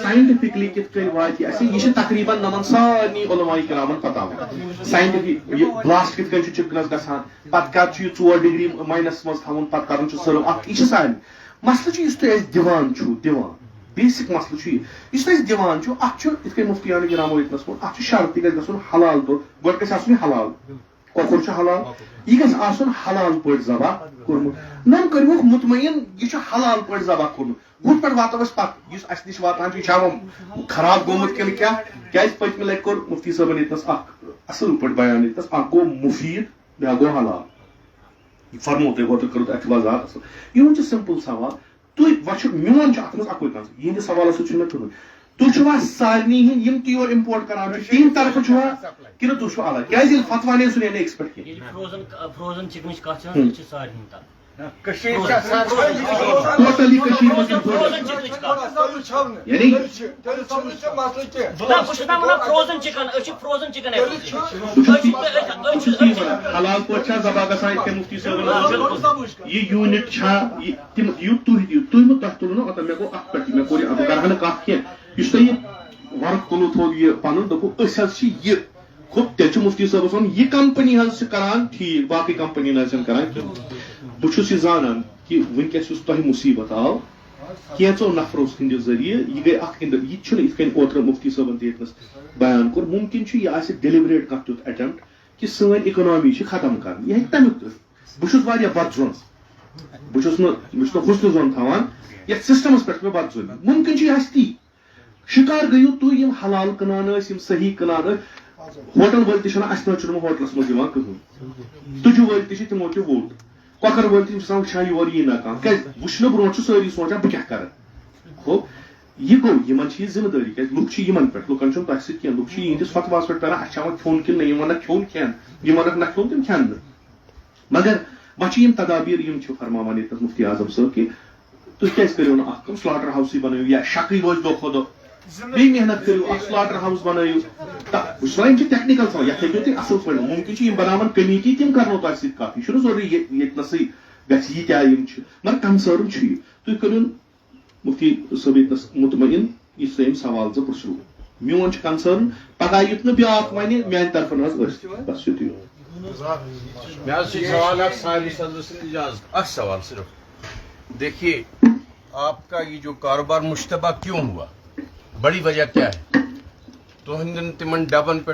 Speaker 2: ساینٹفکلی کِتھ کٔنۍ واتہِ اَسہِ یہِ چھِ تقریٖبن نمن سارنٕے علماء کرامن پتہ ساینٹفک یہِ بلاسٹ کِتھ کٔنۍ چھُ چِکنس گژھان پتہٕ کر چھُ یہِ 4 ڈگری ماینس منٛز تھاوُن پتہٕ کرُن چھُ سٔرو اکھ یہِ چھِ سارنٕے مسلہٕ چھُ یُس تُہۍ اَسہِ دِوان چھُو دِوان بیسک مسلہٕ چھُ یہِ یُس تُہۍ اَسہِ دِوان چھُو اَتھ چھُ یِتھ کٔنۍ مفتیانہِ کرامو ییٚتنس ووٚن اَتھ چھُ شرط یہِ گژھِ گژھُن حلال طور گۄڈٕ گژھِ آسُن یہِ حلال کۄکُر چھُ حلال یہِ گژھِ آسُن حلال پٲٹھۍ ذبح کوٚرمُت نۄم کٔرۍہوٗکھ مطمعین یہِ چھُ حلال پٲٹھۍ ذبح کوٚرمُت ہُتھ پٮ۪ٹھ واتو أسۍ پتہٕ یُس اَسہِ نِش واتان چھُ یہِ چھا وۄنۍ خراب گوٚمُت کِنہٕ کیٛاہ کیٛازِ پٔتمہِ لٹہِ کوٚر مفتی صٲبن ییٚتنس اکھ اصٕل پٲٹھۍ بیان ییٚتنس اکھ گوٚو مُفیٖد بیٛاکھ گوٚو حلال یہِ فرمو تۄہہِ اوترٕ کٔرٕو اَتھ وضاحت اصٕل یِہُنٛد چھُ سمپل سوال تُہۍ وٕچھِو میون چھُ اتھ منٛز اکُے کنسرن یِہنٛدِس سوالس سۭتۍ چھُنہٕ مےٚ کٕہٕنۍ تُہۍ چھِوا سارنٕے ہِنٛدۍ یِم تہِ یور اِمپورٹ کران چھِ تِہنٛدِ طرفہٕ چھِوا کِنہٕ تُہۍ چھِو الگ کیٛازِ ییٚلہِ فتوا نِیہِ سُہ نِیہِ نہٕ أکِس پٮ۪ٹھ کینٛہہ
Speaker 4: فروزن چِکنٕچ کتھ چھِ یہِ چھِ سارنٕے ہٕنٛدۍ طرفہٕ
Speaker 2: ٹوٹلی کٔشیٖرِ منٛز یعنی حلال پٲٹھۍ چھا ذبح گژھان یِتھ کٔنۍ مفتی صٲبن یہِ یوٗنٹ چھا تِم دِیِو تُہۍ دِیِو تُہۍ مہٕ تۄہہِ تُلو نہٕ مطلب مےٚ گوٚو اتھ پٮ۪ٹھ مےٚ کوٚر بہٕ کرٕ ہا نہٕ کتھ کینٛہہ یُس تۄہہِ یہِ ورق تُلوٕ تھوٚو یہِ پنُن دوٚپوٕ أسۍ حظ چھِ یہِ تیٚلہِ چھُ مفتی صٲبس وَنُن یہِ کمپنی حظ چھِ کران ٹھیٖک باقٕے کمپنی نہ حظ چھنہٕ کران کینٛہہ بہٕ چھُس یہِ زانان کہِ وٕنکیٚس یُس تۄہہِ مُصیٖبت آو کینٛژو نفرو ہٕنٛدِ ذٔریعہٕ یہِ گٔے اکھ یہِ تہِ چھُنہٕ یِتھ کٔنۍ اوترٕ مفتی صٲبن تہِ ییٚتنس بیان کوٚر ممکن چھُ یہِ آسہِ ڈیلِبریٹ کانٛہہ تیُتھ ایٹمپٹ کہِ سٲنۍ اِکنامی چھِ ختم کرٕنۍ یہِ ہیٚکہِ تمیُک تہِ بہٕ چھُس واریاہ بدظون بہٕ چھُس نہٕ حُسنہٕ زوٚن تھاوان یتھ سسٹمس پٮ۪ٹھ مےٚ بدظوٗنی ممکن چھُ یہِ آسہِ تی شِکار گٔیِو تُہۍ یِم حلال کٕنان ٲسۍ یِم صحیح کٕنان ٲسۍ ہوٹل وٲلۍ تہِ چھِنہٕ اَسہِ نہ چھُنہٕ ہوٹلس منٛز یِوان کٕہٕنۍ تُجہِ وٲلۍ تہِ چھِ تِمو تہِ ووٚٹ کۄکر وٲلۍ تہِ چھِ آسان وٕچھان یور یی نہ کانٛہہ کیٛازِ وٕچھنہٕ برونٛٹھ چھُ سٲری سونچان بہٕ کیٛاہ کرٕ گوٚو یہِ گوٚو یِمن چھِ یہِ ذمہٕ دٲری کیٛازِ لُکھ چھِ یِمن پٮ۪ٹھ لُکن چھُنہٕ تۄہہِ سۭتۍ کینٛہہ لُکھ چھِ یِہنٛدِس فتواہس پٮ۪ٹھ کران اَسہِ چھا وۄنۍ کھیوٚن کِنہٕ نہ یِم ونکھ کھیوٚن کھٮ۪ن یِم ونکھ نہ کھیوٚن تِم کھٮ۪ن نہٕ مگر وۄنۍ چھِ یِم تدابیٖر یِم چھِ فرماوان ییٚتنس مفتی اعظم صٲب کہِ تُہۍ کیٛازِ کٔرِو نہٕ اکھ کٲم سلاٹر ہاوسٕے بنٲیِو یا شکٕے روزِ دۄہ کھۄتہٕ دۄہ بیٚیہِ محنت کٔرِو اکھ سلاٹر ہاوُس بنٲیِو بہٕ چھُس وَنان یِم چھِ ٹیکنِکل سوال یتھ ہیٚکِو تُہۍ اصٕل پٲٹھۍ ممکن چھُ یِم بناون کمیٹی تِم کرنو تۄہہِ سۭتۍ کتھ یہِ چھُنہٕ ضروٗری ییٚتنسٕے گژھِ یہِ کیٛاہ یِم چھِ مگر کنسٲرٕن چھُ یہِ تُہۍ کٔرِو
Speaker 6: مفتی صٲب مطمئن یہ سیم سوال ژٕ پرٛژھو میون کنسرن پگہ یُتھ نہٕ بیاکھ وَنہِ میانہِ طرفہٕ حظ ٲسۍ بس یُتُے
Speaker 8: سوال صرف دیکھیے آپ کا یہ جو کاروبار مشتبہ کیوں ہوا بڑی وجہ کیا ہے تو تمن ڈبن پہ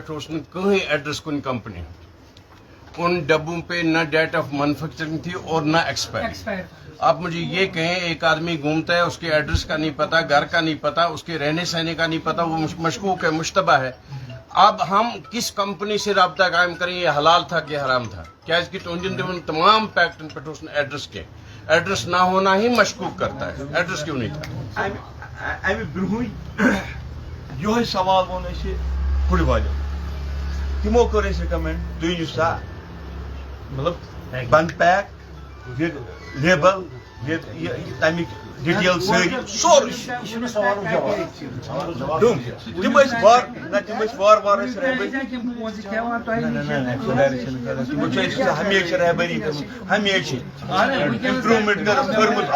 Speaker 8: کہیں ایڈریس کن کمپنی ان ڈبوں پہ نہ ڈیٹ آف مینوفیکچرنگ تھی اور نہ ایکسپائر آپ مجھے یہ کہیں ایک آدمی گھومتا ہے اس کے ایڈریس کا نہیں پتا گھر کا نہیں پتا اس کے رہنے سہنے کا نہیں پتا وہ مشکوک ہے مشتبہ ہے اب ہم کس کمپنی سے رابطہ قائم کریں یہ حلال تھا کہ حرام تھا کیا اس کی تمن تمام پیکٹن پہ ایڈریس کے ایڈریس نہ ہونا ہی مشکوک کرتا ہے ایڈریس کیوں نہیں تھا
Speaker 6: امہ برونٛہٕے یہوے سوال ووٚن اَسہِ فُڈ والیو تِمو کٔر اَسہِ رِکمینڈ تُہۍ أنِو سا مطلب بند پیک ود لیبل ود تمیُک ڈِٹیل سٲری سورُے تِم ٲسۍ وارٕ وارٕ ٲسۍ تِمو چھِ اَسہِ ہمیشہِ رہبری کٔرمٕژ ہمیشہِ امپروٗمینٹ کٔرمٕژ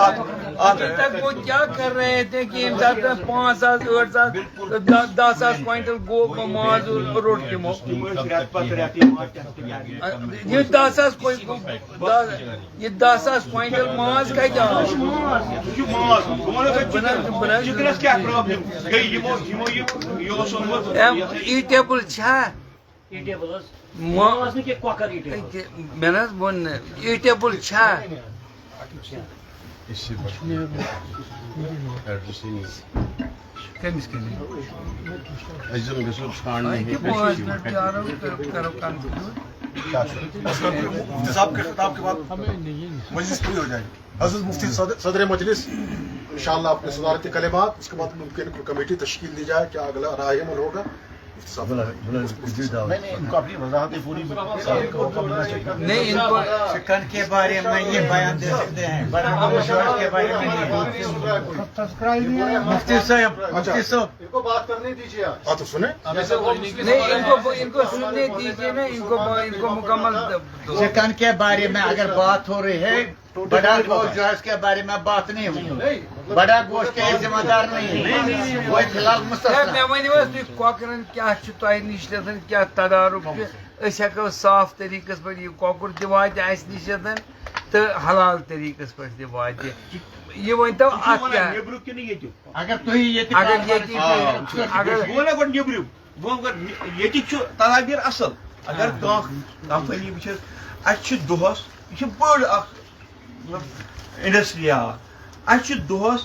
Speaker 1: تک وہ کیا کر رہے تھے کہ 5,000 8,000 10,000 کوئنٹل گو ماز روٹ تمو یہ 10,000 کوئنٹل ماز کا ایٹیبل میں ون ایٹیبل کمس
Speaker 7: مفتی صاحب کے خطاب کے بعد مجلس پوری ہو جائے گی عزیز مفتی صدر مجلس انشاءاللہ اپنے صدارتی کلمات اس کے بعد ممکن کوئی کمیٹی تشکیل دی جائے کیا اگلا رائے عمل ہوگا ان کو اپنی وضاحت پوری
Speaker 3: نہیں ان کو چکن کے بارے میں یہ بیان دے سکتے ہیں کے بارے میں مفتی صاحب
Speaker 7: ان کو بات کرنے دیجیے آپ تو سنیں
Speaker 1: نہیں ان کو سننے دیجیے نا ان کو مکمل
Speaker 3: چکن کے بارے میں اگر بات ہو رہی ہے بڑا گوشت جو ہے اس کے بارے میں بات نہیں ہوئی بڑا گوشت کے ذمہ دار نہیں ہے وہ فی الحال
Speaker 1: مے ؤنِو حظ تُہۍ کۄکرن کیٛاہ چھُ تۄہہِ نِش کیٛاہ تدارُک چھُ أسۍ ہٮ۪کو صاف طریٖقس پٮ۪ٹھ یہِ کۄکُر تہِ واتہِ اَسہِ نِش تہٕ حلال طریٖقس پٮ۪ٹھ تہِ واتہِ یہ ؤنۍتو اَتھ کیٛاہ
Speaker 3: اگر تُہۍ
Speaker 6: ییٚتہِ چھُ تدابیر اصل اگر کانٛہہ کمپنی وٕچھِ اَسہِ چھُ دۄہس یہِ چھِ بٔڑ اکھ انڈسٹری اَسہِ چھُ دۄہس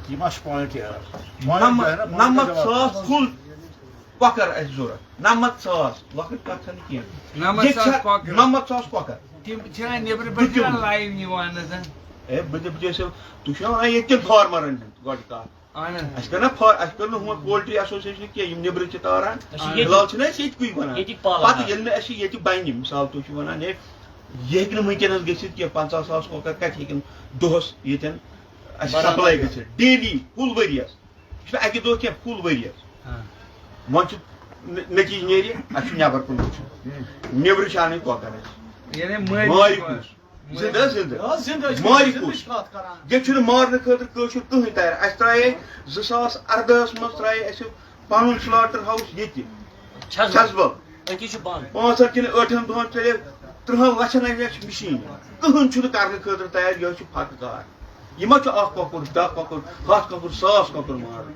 Speaker 6: 90,000 فُل کۄکر اَسہِ ضوٚرتھ 90,000 لۄکٕٹ کتھ چھنہٕ کینٛہہ 90,000 کۄکر
Speaker 1: تِم چھِنا نیٚبرٕ پٮ۪ٹھ لایِو یِوان
Speaker 6: ہے بہٕ چھُس تُہۍ چھِو وَنان ییٚتہِ کٮ۪ن فارمرن ہُنٛد گۄڈٕ کتھ اَسہِ کٔر نہٕ ہُم پولٹری ایسوسیشن کینٛہہ یِم نیٚبرٕ چھِ تاران فِلحال چھِنہ أسۍ ییٚتہِ کُے وَنان پتہٕ ییٚلہِ نہٕ اَسہِ ییٚتہِ بنہِ مِثال تُہۍ چھِو وَنان ہے یہِ ہیٚکہِ نہٕ وٕنکیٚنس گٔژھِتھ کینٛہہ 50,000 کۄکر کتہِ ہیٚکن دۄہس ییٚتٮ۪ن اَسہِ سپلاے گٔژھِتھ ڈیلی فُل ؤرِیَس یہِ چھُنہٕ اَکہِ دۄہ کینٛہہ فُل ؤرِیَس وۄنۍ چھُ نٔتیٖجہٕ نیرِ اَسہِ چھُ نیٚبر کُن وٕچھُن نیٚبرٕ چھِ اَنٕنۍ کۄکر اَسہِ مارِ کُس زِندٕ مارِ کُس ییٚتہِ چھُنہٕ مارنہٕ خٲطرٕ کٲشُر کٕہٕنۍ تیار اَسہِ ترٛایے 2018 منٛز ترٛایے اَسہِ پنُن سلاٹر ہاوُس ییٚتہِ چھژبل 5 کِنہٕ 8 دۄہن چلے 30 لچھن اَنہِ اَسہِ مِشیٖن کٕہٕنۍ چھُنہٕ کرنہٕ خٲطرٕ تیار یہِ حظ چھُ پھکہٕ کار یہِ ما چھُ اکھ کۄکُر 10 کۄکُر 100 کۄکُر 1,000 کۄکُر مارُن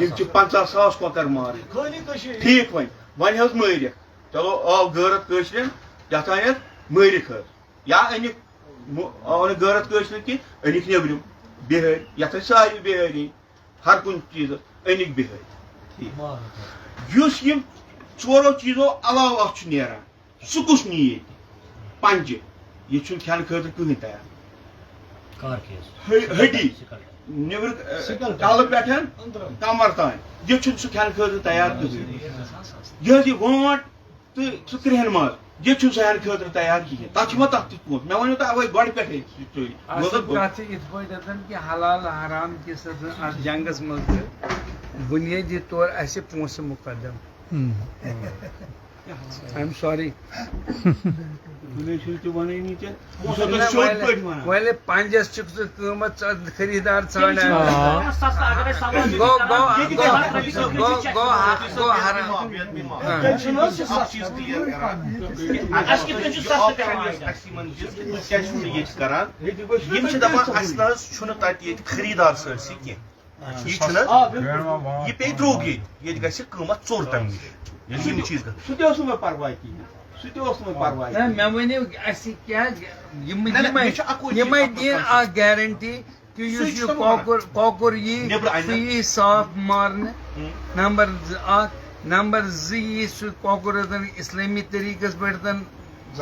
Speaker 6: یِم چھِ 50,000 کۄکر مارٕنۍ ٹھیٖک وۄنۍ حظ مٲرِکھ چلو آو غٲرت کٲشرٮ۪ن یتھ انٮ۪تھ مٲرِکھ حظ یا أنِکھ آو نہٕ غٲرت کٲشرٮ۪ن کینٛہہ أنِکھ نیٚبرِم بِہٲرۍ یتھ ٲسۍ سارے بِہٲری ہر کُنہِ چیٖزس أنِکھ بِہٲرۍ یُس یِم ژورو چیٖزو علاوٕ اکھ چھُ نیران سُہ کُس نی ییٚتہِ پنٛجہِ یہِ چھُنہٕ کھٮ۪نہٕ خٲطرٕ کٕہٕنۍ تیار ہڈی نیٚبرٕ کلہٕ پٮ۪ٹھ کمر تام یہِ چھُنہٕ سُہ کھٮ۪نہٕ خٲطرٕ تیار کٕہٕنۍ یہِ حظ یہِ وانٛٹ تہٕ سُہ کرٛہن ماز یہِ چھُنہٕ سُہ ہٮ۪نہٕ خٲطرٕ تیار کِہیٖنۍ تتھ چھُ وۄنۍ تتھ تہِ پونٛسہٕ مےٚ ؤنِو تۄہہِ اَوے گۄڈٕ پٮ۪ٹھٕے
Speaker 1: کتھ چھِ یِتھ پٲٹھۍ کہ حلال حرام کِس اتھ جنگس منٛز چھُ بُنیٲدی طور اَسہِ پونٛسہٕ مُقدم I'm sorry. Well, Panjas took the Kumat Kharidar Sana.
Speaker 6: خریدار سرسی کی یہ پی دروگ یہ گھس قیمت ژور تم نش یہ چیز
Speaker 1: میں ونو اسی کیا یہ گارنٹی کہ کۄکُر یی سُہ یی صاف مارنہ نمبر نمبر زٕ یی سُہ کۄکُر اسلامی طریقس پہ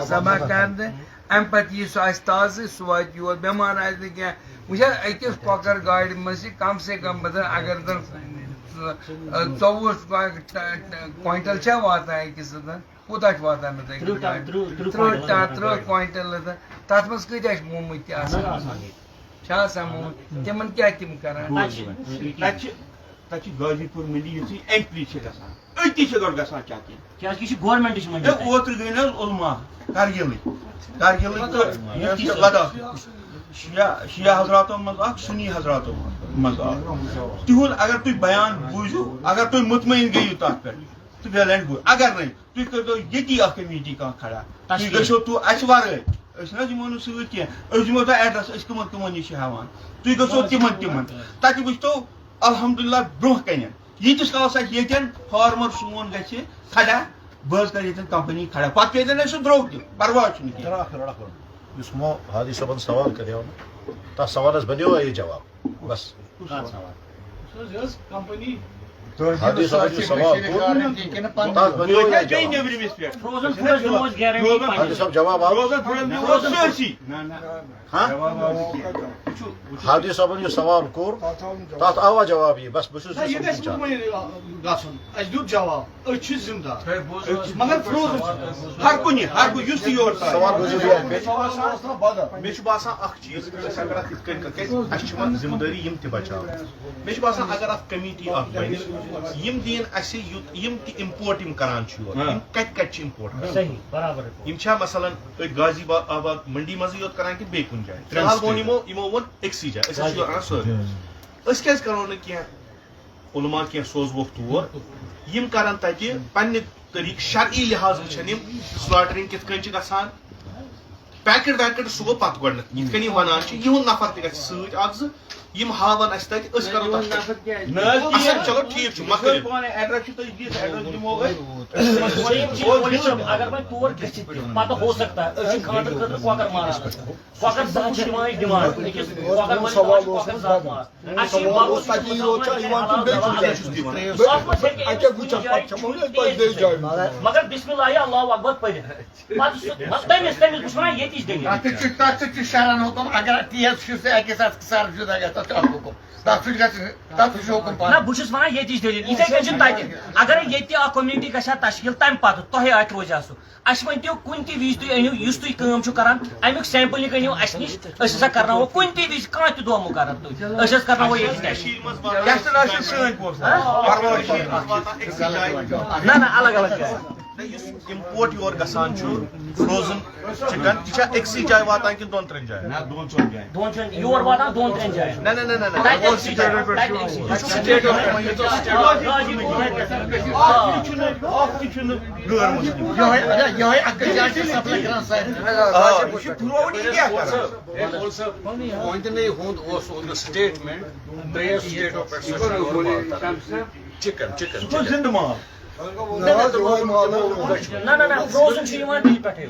Speaker 1: ذبح کرنہ ام پتہ یی سُہ آسہِ تازٕ سُہ واتہِ یور بٮ۪مار آسہِ نہٕ کینٛہہ وٕچھ أکِس کۄکر گاڑِ منٛز چھِ کم سے کم اگر 24 کوینٹل چھا واتان أکِس کوٗتاہ چھُ واتان 30 کوینٹل تتھ منٛز کۭتیاہ چھِ مومٕتۍ آسان چھا آسان مومٕتۍ تِمن کیاہ تِم کران
Speaker 6: غازی پور منڈی یُتھُے اینٹری چھِ گژھان أتی چھِ گۄڈٕ گژھان چیکنگ
Speaker 4: کیازِ چھِ گورمنٹٕچ منڈی
Speaker 6: اوترٕ گٔے نہ حظ علما کرگِلٕے تہٕ لداخ شیعہ حضراتو منٛز اکھ سنی حضراتو منٛز اکھ تِہُنٛد اگر تُہۍ بیان بوٗزِو اگر تُہۍ مطمعین گٔیِو تتھ پٮ۪ٹھ تہٕ ویلنٹ گوٚو اگر نہٕ تُہۍ کٔرۍتو ییٚتی اکھ کمیٹی کانٛہہ کھڑا تُہۍ گٔژھِو اَسہِ ورٲے أسۍ نہ حظ یِمو نہٕ سۭتۍ کینٛہہ أسۍ دِمو تۄہہِ ایڈرس أسۍ کٕمن نِش چھِ ہٮ۪وان تُہۍ گٔژھِو تِمن تتہِ وٕچھتو الحمدللہ برونٛہہ کَنہِ ییٖتِس کالس اَسہِ ییٚتٮ۪ن فارمر سون گژھِ کھڑا بہٕ حظ کَرٕ ییٚتٮ۪ن کمپنی کھڑا پتہٕ پیٚیہِ اَسہِ سُہ درٛوگ تہِ پرواے چھُنہٕ کینٛہہ
Speaker 2: اس مو ہادی صاحب سوال کرے تا سوالس بنیو یہ جواب بس ہادی صاحب جو سوال ہادی صاحب جواب ہادی صاحب جو سوال کور تات آوا جواب یہ بس بس
Speaker 5: جواب
Speaker 6: مگر ہر کُنہِ یُس تہِ یور مےٚ چھُ باسان اکھ چیٖز اگر اتھ یِتھ کٔنۍ کیازِ اَسہِ چھِ وۄنۍ ذمہٕ دٲری یِم تہِ بچاوٕنۍ مےٚ چھُ باسان اگر اتھ کمیٹی اکھ بنہِ یِم دِیِن اَسہِ یِم تہِ اِمپورٹ یِم کران چھِ یور یِم کتہِ چھِ اِمپورٹ کران یِم چھا مثلاً أتھۍ غازی آباد منڈی منٛزٕے یوت کران کِنہٕ بیٚیہِ کُنہِ جایہِ فِلحال ووٚن یِمو ووٚن أکسٕے جایہِ أسۍ حظ چھِ انان سٲری أسۍ کیازِ کرو نہٕ کینٛہہ علما کینٛہہ سوزوکھ تور یِم کرن تتہِ پننہِ طریقہٕ شرعی لحاظ وٕچھن یِم سلاٹرنگ کِتھ کٔنۍ چھِ گژھان پیکٹ ویکٹ سُہ گوٚو پتہٕ گۄڈنیتھ یِتھ کٔنۍ یِم ونان چھِ یِہُنٛد نفر تہِ گژھِ سۭتۍ اکھ زٕ یِم ہاون اَسہِ تتہِ أسۍ کرو چلو ٹھیٖک چھُ مۄکلٲیِو
Speaker 4: اگر وۄنۍ تور گٔژھِتھ پتہٕ ہو سکتا ہے أسۍ چھِ خانٛدرٕ خٲطرٕ کۄکر ماران کۄکر زٕ چھِ یِوان اَسہِ ڈِمانڈ أکِس کۄکر وٲلِس اَسہِ چھِ یہِ بَروس مگر بسم اللہ اللہ اکبر پٔرِتھ پتہٕ تٔمِس بہٕ چھُس وَنان ییٚتِچ دٔلیٖل
Speaker 3: تتھ چھُ شران حُکم اگر تیز چھُ أکِس اَتھ سر جُدا گژھِ تتھ چھُ اکھ حُکم تتھ چھُ حُکم
Speaker 4: نہ بہٕ چھُس وَنان ییٚتِچ دٔلیٖل یِتھَے کٔنۍ چھِنہٕ تَتہِ اگرے ییٚتہِ اکھ کوٚمنِٹی گژھِ ہا تشکیٖل تَمہِ پتہٕ تۄہے اَتھِ روزِ ہا سُہ اَسہِ ؤنۍتو کُنہِ تہِ وِزِ تُہۍ أنِو یُس تُہۍ کٲم چھِو کران اَمیُک سیمپلِنگ أنِو اَسہِ نِش أسۍ ہسا کرناوو کُنہِ تہِ وِزِ کانٛہہ تہِ دۄہ مُقرر تُہۍ أسۍ حظ کرناوو ییٚتہِ نہ نہ الگ الگ جایہِ
Speaker 6: یُس اِمپورٹ یور گژھان چھُ فروزن چکن یہِ چھا أکسٕے جایہِ واتان کِنہٕ 2-3 جایَن
Speaker 4: دۄن جایَن یور واتان 2-3 جایَن
Speaker 6: نہ
Speaker 8: سٹیٹمنٹ چکن
Speaker 6: زندٕ مال
Speaker 4: نہ فروزن چھُ یِوان دِلہِ پٮ۪ٹھٕے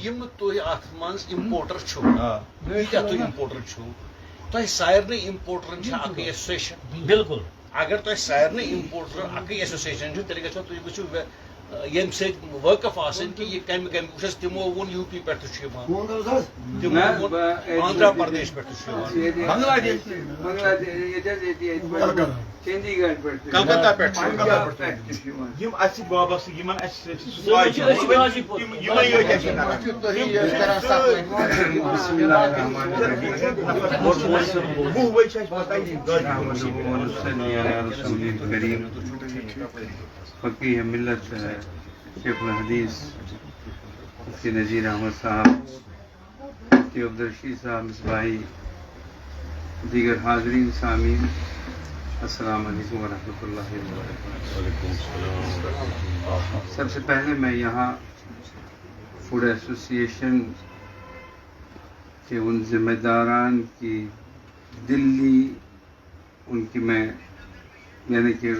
Speaker 8: یِم تُہۍ اَتھ منٛز اِمپورٹر چھِو ییٖتیٛاہ تُہۍ اِمپورٹر چھِو تۄہہِ سارنٕے اِمپورٹرن چھِ اَکٕے ایسوسیشن
Speaker 4: بالکل
Speaker 8: اگر تۄہہِ سارنٕے اِمپورٹرن اَکٕے ایسوسیشن چھُ تیٚلہِ گژھو تُہۍ وٕچھِو
Speaker 9: یم ست وقف آسن کہ یہ کم کم وچھس تمو وون یو پی پہ تمو آندھرا پردیش پہ
Speaker 1: بنگلہ دیش چندی گڑھ پہ
Speaker 9: کلکتہ پہ
Speaker 6: یم اسی وابستہ یمن
Speaker 1: فقیہ ملت شیخ الحدیث مفتی نذیر احمد صاحب، مفتی عبدالرشید صاحب مصباحی، دیگر حاضرین سامعین، السلام علیکم ورحمۃ اللہ وبرکاتہ۔ سب سے پہلے میں یہاں فوڈ ایسوسی ایشن کے ان ذمہ داران کی دلی ان کی میں یعنی کہ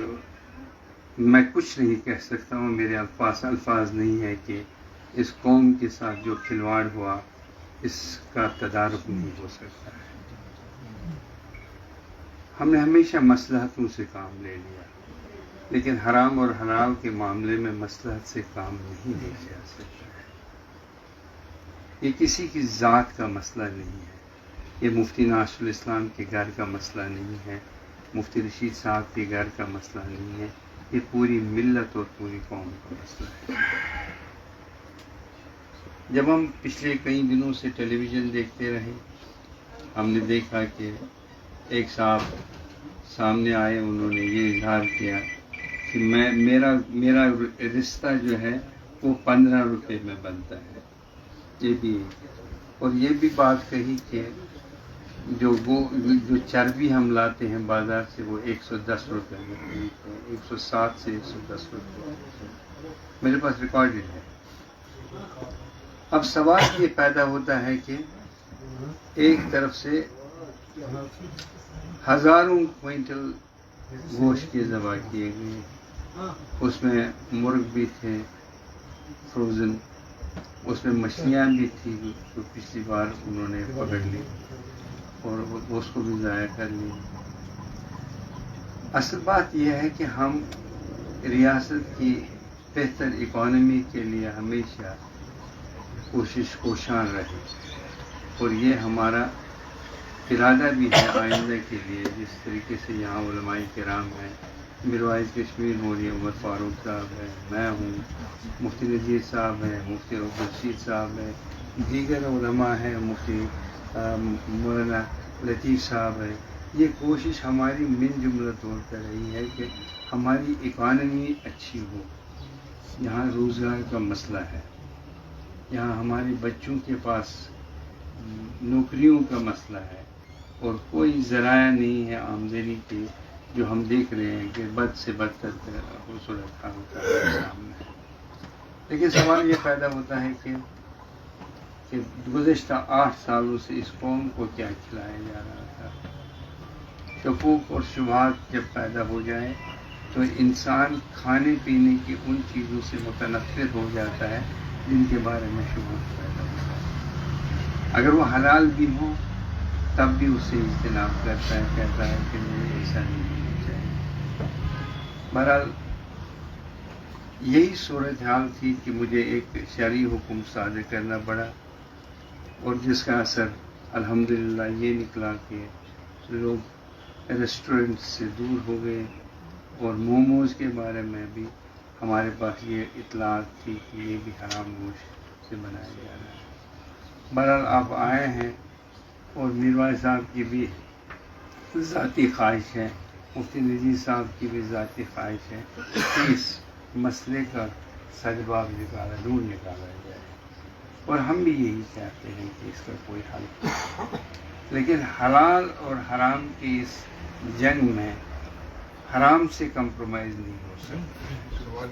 Speaker 1: میں کچھ نہیں کہہ سکتا ہوں، میرے الفاظ نہیں ہے کہ اس قوم کے ساتھ جو کھلواڑ ہوا اس کا تدارک نہیں ہو سکتا ہے۔ ہم نے ہمیشہ مصلحتوں سے کام لے لیا، لیکن حرام اور حلال کے معاملے میں مصلحت سے کام نہیں لیا جا سکتا ہے۔ یہ کسی کی ذات کا مسئلہ نہیں ہے، یہ مفتی ناصر الاسلام کے گھر کا مسئلہ نہیں ہے، مفتی رشید صاحب کے گھر کا مسئلہ نہیں ہے، یہ پوری ملت اور پوری قوم کا مسئلہ ہے۔ جب ہم پچھلے کئی دنوں سے ٹیلی ویژن دیکھتے رہے، ہم نے دیکھا کہ ایک صاحب سامنے آئے، انہوں نے یہ اظہار کیا کہ میرا رشتہ جو ہے وہ 15 روپے میں بنتا ہے، یہ بھی، اور یہ بھی بات کہی کہ جو چربی ہم لاتے ہیں بازار سے وہ 110 روپے میں خریدتے ہیں، 107 سے 110 روپے، میرے پاس ریکارڈڈ ہے۔ اب سوال یہ پیدا ہوتا ہے کہ ایک طرف سے ہزاروں کوئنٹل گوشت کے ذبح کیے گئے، اس میں مرغ بھی تھے فروزن، اس میں مچھلیاں بھی تھی جو پچھلی بار انہوں نے پکڑ لی اور اس کو بھی ضائع کر لی۔ اصل بات یہ ہے کہ ہم ریاست کی بہتر اکانومی کے لیے ہمیشہ کوشاں رہے، اور یہ ہمارا ارادہ بھی ہے آئندہ کے لیے۔ جس طریقے سے یہاں علماء کرام ہیں، میروائز کشمیر مولوی عمر فاروق صاحب ہے، میں ہوں، مفتی نذیر صاحب ہیں، مفتی عبدالرشید صاحب ہیں، دیگر علماء ہیں، مفتی مولانا لطیف صاحب ہیں، یہ کوشش ہماری من جملہ طور پر رہی ہے کہ ہماری اکانومی اچھی ہو۔ یہاں روزگار کا مسئلہ ہے، یہاں ہمارے بچوں کے پاس نوکریوں کا مسئلہ ہے، اور کوئی ذرائع نہیں ہے آمدنی کے، جو ہم دیکھ رہے ہیں کہ بد سے بدتر صورت حال ہوتا ہے سامنے۔ لیکن سوال یہ پیدا ہوتا ہے کہ گزشتہ 8 سالوں سے اس قوم کو کیا کھلایا جا رہا تھا۔ شکوک اور شبہات جب پیدا ہو جائے تو انسان کھانے پینے کی ان چیزوں سے متنفر ہو جاتا ہے جن کے بارے میں شبہات پیدا ہوتا ہے۔ اگر وہ حلال بھی ہوں تب بھی اس سے اجتناب کرتا ہے، کہتا ہے کہ مجھے ایسا نہیں ہونا چاہیے۔ بہرحال یہی صورتحال تھی کہ مجھے ایک شرعی حکم صادر کرنا پڑا، اور جس کا اثر الحمدللہ یہ نکلا کہ لوگ ریسٹورنٹ سے دور ہو گئے، اور موموز کے بارے میں بھی ہمارے پاس یہ اطلاعات تھی کہ یہ بھی حرام گوشت سے بنایا جا رہا ہے۔ بہرحال آپ آئے ہیں، اور میروائز صاحب کی بھی ذاتی خواہش ہے، مفتی نذیر صاحب کی بھی ذاتی خواہش ہے کہ اس مسئلے کا سدباب دور نکالا جائے، اور ہم بھی یہی چاہتے ہیں کہ اس کا کوئی حل ہو۔ لیکن حلال اور حرام کی اس جنگ میں حرام سے کمپرومائز نہیں ہو سکتا،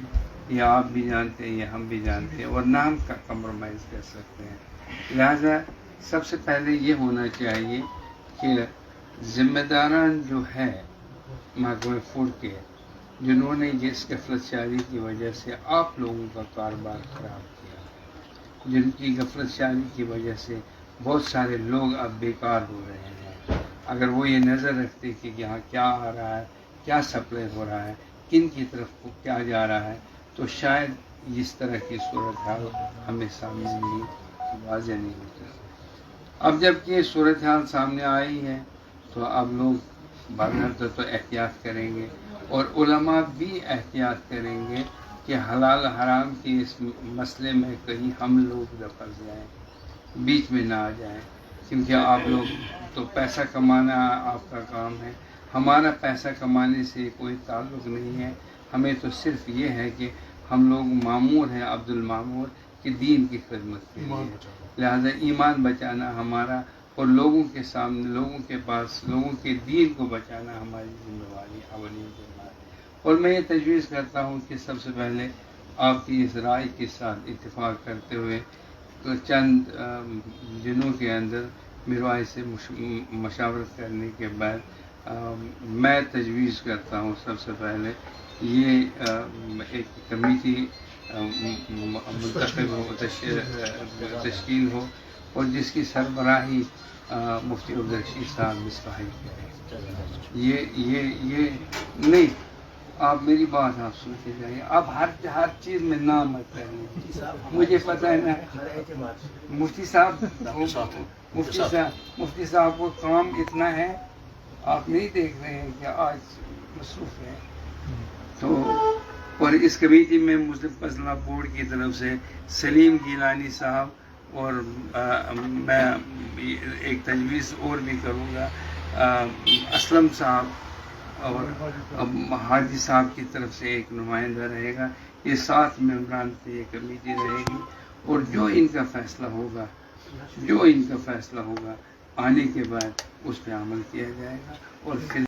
Speaker 1: یہ آپ بھی جانتے ہیں، یہ ہم بھی جانتے ہیں، اور نہ ہم کمپرومائز کر سکتے ہیں۔ لہذا سب سے پہلے یہ ہونا چاہیے کہ ذمہ داران جو ہے محکمہ فوڈ کے، جنہوں نے اس غفلت شاری کی وجہ سے آپ لوگوں کا کاروبار خراب کیا، جن کی غفلت شاری کی وجہ سے بہت سارے لوگ اب بیکار ہو رہے ہیں، اگر وہ یہ نظر رکھتے کہ یہاں کیا آ رہا ہے، کیا سپلائی ہو رہا ہے، کن کی طرف کو کیا جا رہا ہے، تو شاید اس طرح کی صورتحال ہمیں سامنے نہیں واضح نہیں ہوتی. اب جب کہ صورتحال سامنے آئی ہے تو اب لوگ باقاعدہ تو احتیاط کریں گے، اور علماء بھی احتیاط کریں گے کہ حلال حرام کے اس مسئلے میں کہیں ہم لوگ نہ پھنس جائیں، بیچ میں نہ آ جائیں، کیونکہ آپ لوگ تو پیسہ کمانا آپ کا کام ہے، ہمارا پیسہ کمانے سے کوئی تعلق نہیں ہے. ہمیں تو صرف یہ ہے کہ ہم لوگ معمور ہیں عبد المعمور کہ دین کی خدمت کے لیے، لہذا ایمان بچانا ہمارا، اور لوگوں کے سامنے، لوگوں کے پاس، لوگوں کے دین کو بچانا ہماری ذمہ داری، اولین ذمہ داری. اور میں یہ تجویز کرتا ہوں کہ سب سے پہلے آپ کی اس رائے کے ساتھ اتفاق کرتے ہوئے چند دنوں کے اندر میروائی سے مشاورت کرنے کے بعد میں تجویز کرتا ہوں سب سے پہلے یہ ایک کمیٹی منتخب ہو، تشکیل ہو، اور جس کی سربراہی مفتی عبدالرشید صاحب مصباحی کریں. یہ نہیں، آپ میری بات آپ سنتے جائیے. اب ہر چیز میں نام مت کریں، مجھے پتہ ہے نا مفتی صاحب کو کام اتنا ہے، آپ نہیں دیکھ رہے ہیں کہ آج مصروف ہے. تو اور اس کمیٹی میں مسلم مسئلہ بورڈ کی طرف سے سلیم گیلانی صاحب، اور میں ایک تجویز اور بھی کروں گا اسلم صاحب اور حاجی صاحب کی طرف سے ایک نمائندہ رہے گا. یہ 7 ممبران کی یہ کمیٹی رہے گی، اور جو ان کا فیصلہ ہوگا آنے کے بعد اس پہ عمل کیا جائے گا. اور پھر